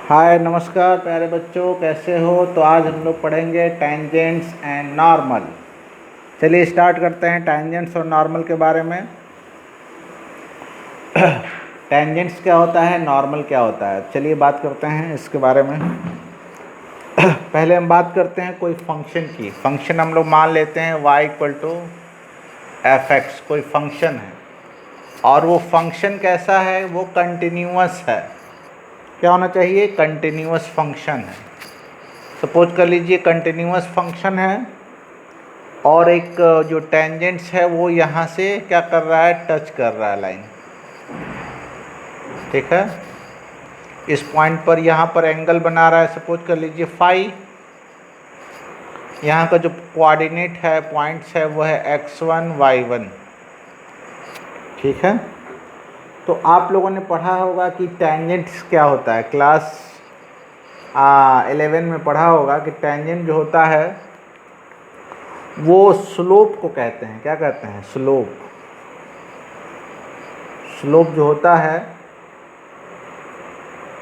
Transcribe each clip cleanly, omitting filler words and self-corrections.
हाय नमस्कार प्यारे बच्चों, कैसे हो। तो आज हम लोग पढ़ेंगे टेंजेंट्स एंड नॉर्मल। चलिए स्टार्ट करते हैं टेंजेंट्स और नॉर्मल के बारे में। टेंजेंट्स क्या होता है, नॉर्मल क्या होता है, चलिए बात करते हैं इसके बारे में। पहले हम बात करते हैं कोई फंक्शन की। फंक्शन हम लोग मान लेते हैं y equal to F X, कोई फंक्शन है और वो फंक्शन कैसा है, वो कंटिन्यूअस है। क्या होना चाहिए, कंटिन्यूअस फंक्शन है। सपोज कर लीजिए कंटिन्यूअस फंक्शन है और एक जो टेंजेंट्स है वो यहाँ से क्या कर रहा है, टच कर रहा है लाइन। ठीक है, इस पॉइंट पर यहाँ पर एंगल बना रहा है, सपोज कर लीजिए फाई। यहाँ का जो कोऑर्डिनेट है, पॉइंट्स है, वो है x1 y1। ठीक है, तो आप लोगों ने पढ़ा होगा कि टेंजेंट्स क्या होता है। क्लास 11 में पढ़ा होगा कि टेंजेंट जो होता है वो स्लोप को कहते हैं। क्या कहते हैं, स्लोप। स्लोप जो होता है,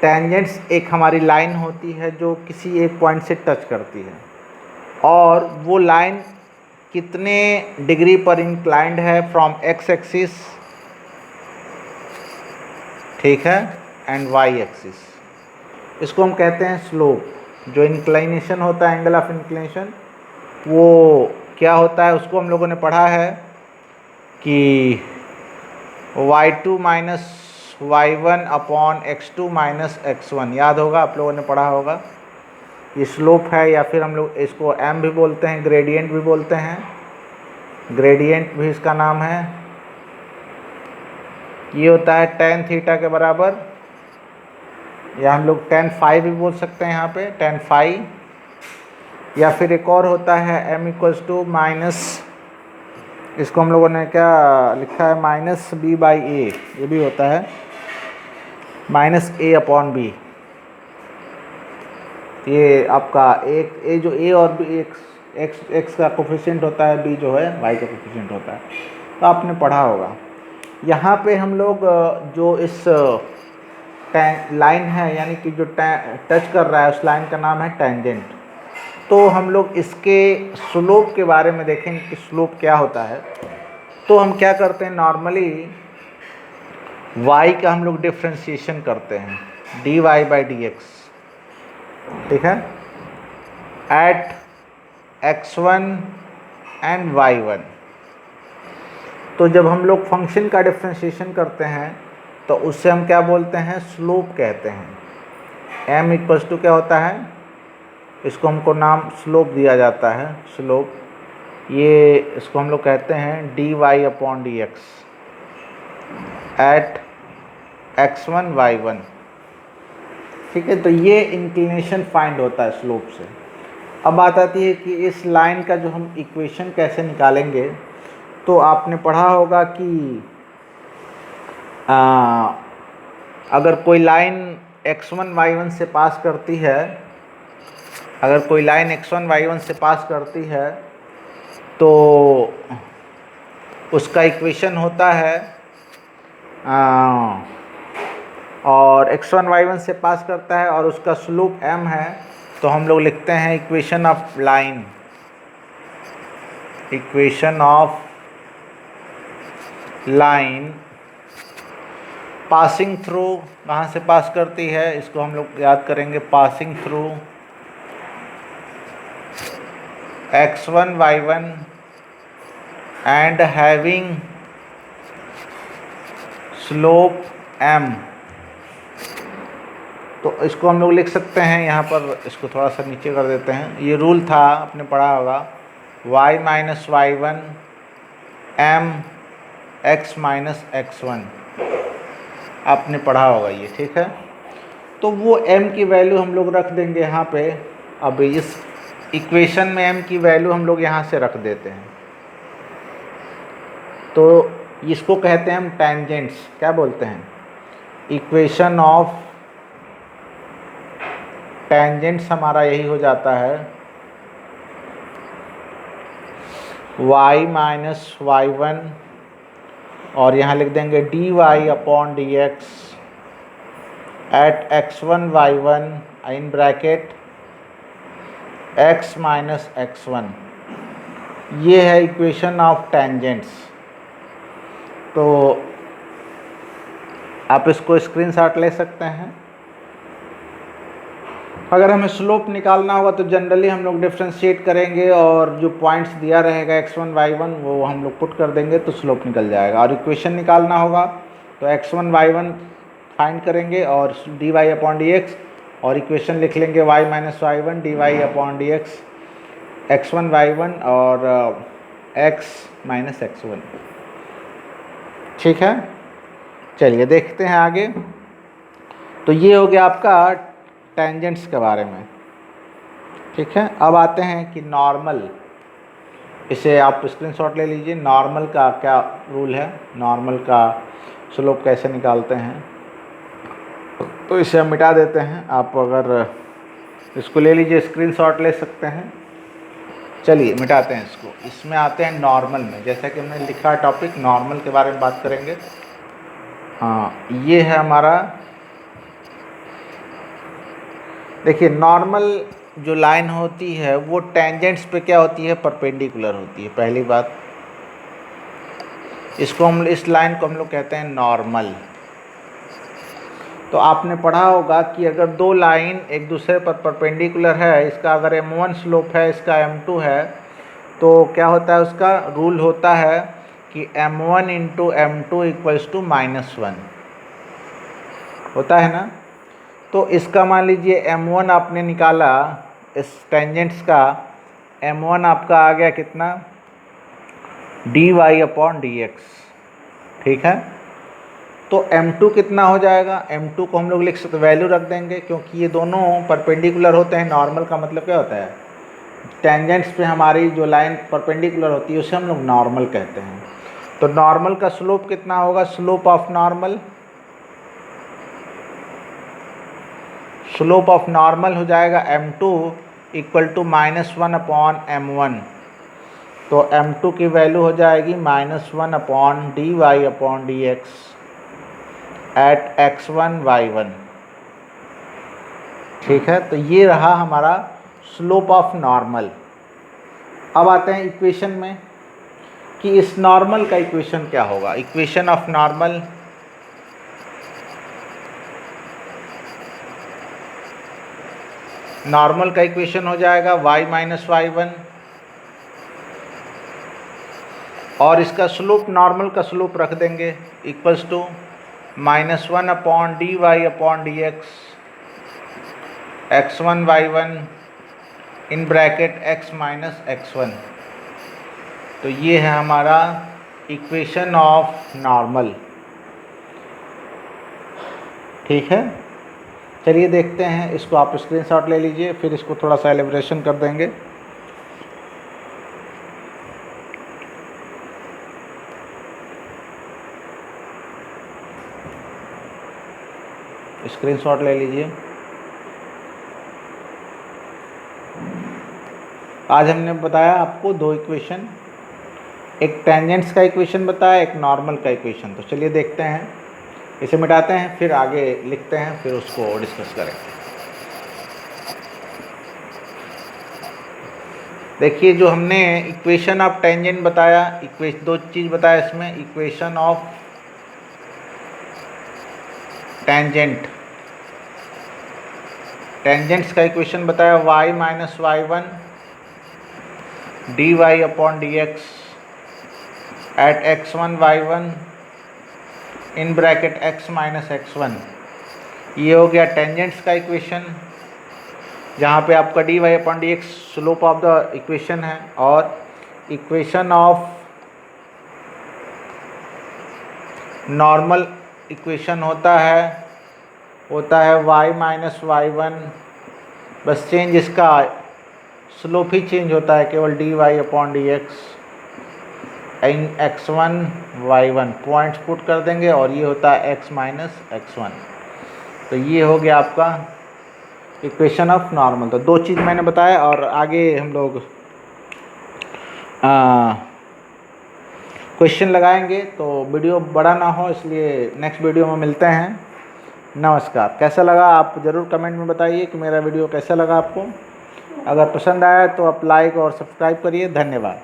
टेंजेंट्स एक हमारी लाइन होती है जो किसी एक पॉइंट से टच करती है और वो लाइन कितने डिग्री पर इंक्लाइंड है फ्रॉम एक्स एक्सिस, ठीक है, एंड वाई एक्सिस। इसको हम कहते हैं स्लोप। जो इंक्लाइनेशन होता है, एंगल ऑफ इंक्लिनेशन, वो क्या होता है, उसको हम लोगों ने पढ़ा है कि y2 minus y1 upon x2 minus x1। याद होगा, आप लोगों ने पढ़ा होगा। ये स्लोप है, या फिर हम लोग इसको m भी बोलते हैं, ग्रेडियंट भी बोलते हैं। ग्रेडियंट भी इसका नाम है। ये होता है tan थीटा के बराबर, या हम लोग tan फाई भी बोल सकते हैं यहाँ पे, tan फाई। या फिर एक और होता है m इक्वल्स टू माइनस, इसको हम लोगों ने क्या लिखा है, माइनस b बाई ए। ये भी होता है माइनस a अपॉन बी। ये आपका एक ए जो a और b, एक्स का कोफिशिएंट होता है, b जो है y का कोफिशिएंट होता है। तो आपने पढ़ा होगा। यहाँ पे हम लोग जो इस लाइन है, यानी कि जो टच कर रहा है, उस लाइन का नाम है टेंजेंट। तो हम लोग इसके स्लोप के बारे में देखेंगे कि स्लोप क्या होता है। तो हम क्या करते हैं, नॉर्मली y का हम लोग डिफ्रेंशिएशन करते हैं, dy बाई डी एक्स। ठीक है, एट x1 एंड y1। तो जब हम लोग फंक्शन का डिफ्रेंशिएशन करते हैं तो उससे हम क्या बोलते हैं, स्लोप कहते हैं। m इक्वल्स टू क्या होता है, इसको हमको नाम स्लोप दिया जाता है, स्लोप। ये इसको हम लोग कहते हैं dy upon D X at x1 y1। ठीक है, तो ये इंक्लिनेशन फाइंड होता है स्लोप से। अब बात आती है कि इस लाइन का जो हम इक्वेशन कैसे निकालेंगे। तो आपने पढ़ा होगा कि अगर कोई लाइन x1 y1 से पास करती है, अगर कोई लाइन x1 y1 से पास करती है तो उसका इक्वेशन होता है, और x1 y1 से पास करता है और उसका स्लोप m है, तो हम लोग लिखते हैं equation of line, equation of line passing through. कहाँ से पास करती है, इसको हम लोग याद करेंगे, passing through x1 y1 and having slope m। तो इसको हम लोग लिख सकते हैं यहाँ पर, इसको थोड़ा सा नीचे कर देते हैं। ये रूल था, आपने पढ़ा होगा, y minus y1 m x minus x1। आपने पढ़ा होगा ये, ठीक है। तो वो m की वैल्यू हम लोग रख देंगे यहाँ पे। अब इस इक्वेशन में m की वैल्यू हम लोग यहाँ से रख देते हैं। तो इसको कहते हैं हम टेंजेंट्स। क्या बोलते हैं, इक्वेशन ऑफ टेंजेंट्स हमारा यही हो जाता है, y माइनस y1 और यहाँ लिख देंगे dy upon D X at x1 y1 in bracket x minus x1, ये है इक्वेशन ऑफ टेंजेंट्स। तो आप इसको स्क्रीनशॉट ले सकते हैं। अगर हमें स्लोप निकालना होगा तो जनरली हम लोग डिफ्रेंशिएट करेंगे और जो पॉइंट्स दिया रहेगा x1 y1 वो हम लोग पुट कर देंगे तो स्लोप निकल जाएगा। और इक्वेशन निकालना होगा तो x1 y1 फाइंड करेंगे और dy अपॉन dx, और इक्वेशन लिख लेंगे y minus y1 dy upon dx x1 y1 और x माइनस x1। ठीक है, चलिए देखते हैं आगे। तो ये हो गया आपका टेंजेंट्स के बारे में। ठीक है, अब आते हैं कि नॉर्मल, इसे आप स्क्रीनशॉट ले लीजिए। नॉर्मल का क्या रूल है, नॉर्मल का स्लोप कैसे निकालते हैं, तो इसे हम मिटा देते हैं। आप अगर इसको ले लीजिए, स्क्रीनशॉट ले सकते हैं। चलिए मिटाते हैं इसको। इसमें आते हैं नॉर्मल में, जैसा कि हमने लिखा टॉपिक नॉर्मल के बारे में बात करेंगे। हाँ, ये है हमारा, देखिए नॉर्मल जो लाइन होती है वो टेंजेंट्स पे क्या होती है, परपेंडिकुलर होती है। पहली बात, इसको हम, इस लाइन को हम लोग कहते हैं नॉर्मल। तो आपने पढ़ा होगा कि अगर दो लाइन एक दूसरे पर परपेंडिकुलर है, इसका अगर m1 स्लोप है, इसका m2 है, तो क्या होता है, उसका रूल होता है कि m1 into m2 equals to -1 होता है ना। तो इसका मान लीजिए m1 आपने निकाला, इस टेंजेंट्स का m1 आपका आ गया कितना, dy अपॉन dx। ठीक है, तो m2 कितना हो जाएगा, m2 को हम लोग लिख सकते, वैल्यू रख देंगे, क्योंकि ये दोनों परपेंडिकुलर होते हैं। नॉर्मल का मतलब क्या होता है, टेंजेंट्स पे हमारी जो लाइन परपेंडिकुलर होती है उसे हम लोग नॉर्मल कहते हैं। तो नॉर्मल का स्लोप कितना होगा, slope of normal, slope of normal हो जाएगा m2 equal to -1 upon m1। तो m2 की वैल्यू हो जाएगी -1 upon dy upon dx at x1 y1। ठीक है, तो ये रहा हमारा स्लोप ऑफ नॉर्मल। अब आते हैं इक्वेशन में कि इस नॉर्मल का इक्वेशन क्या होगा। इक्वेशन ऑफ नॉर्मल, नॉर्मल का इक्वेशन हो जाएगा y माइनस y1 और इसका स्लोप, नॉर्मल का स्लोप रख देंगे equals to -1 upon dy upon dx x1 y1 in bracket x minus x1। तो ये है हमारा इक्वेशन ऑफ नॉर्मल। ठीक है, चलिए देखते हैं इसको। आप स्क्रीनशॉट ले लीजिए, फिर इसको थोड़ा सा एलिब्रेशन कर देंगे। स्क्रीनशॉट ले लीजिए। आज हमने बताया आपको दो इक्वेशन, एक टेंजेंट्स का इक्वेशन बताया, एक नॉर्मल का इक्वेशन। तो चलिए देखते हैं, इसे मिटाते हैं, फिर आगे लिखते हैं, फिर उसको डिस्कस करेंगे। देखिए, जो हमने इक्वेशन ऑफ टेंजेंट बताया, दो चीज़ बताया इसमें, इक्वेशन ऑफ टेंजेंट, टेंजेंट्स का इक्वेशन बताया y minus y1 dy upon dx at x1 y1 in bracket x minus x1। ये हो गया टेंजेंट्स का इक्वेशन, जहाँ पे आपका dy upon dx slope of the equation है। और इक्वेशन ऑफ नॉर्मल इक्वेशन होता है y माइनस y1, बस चेंज इसका स्लोप ही चेंज होता है, केवल dy अपॉन dx इन x1 y1 पॉइंट्स पुट कर देंगे और ये होता है x माइनस x1। तो ये हो गया आपका इक्वेशन ऑफ नॉर्मल। तो दो चीज़ मैंने बताया, और आगे हम लोग क्वेश्चन लगाएंगे। तो वीडियो बड़ा ना हो, इसलिए नेक्स्ट वीडियो में मिलते हैं। नमस्कार। कैसा लगा आप ज़रूर कमेंट में बताइए कि मेरा वीडियो कैसा लगा आपको। अगर पसंद आया तो आप लाइक और सब्सक्राइब करिए। धन्यवाद।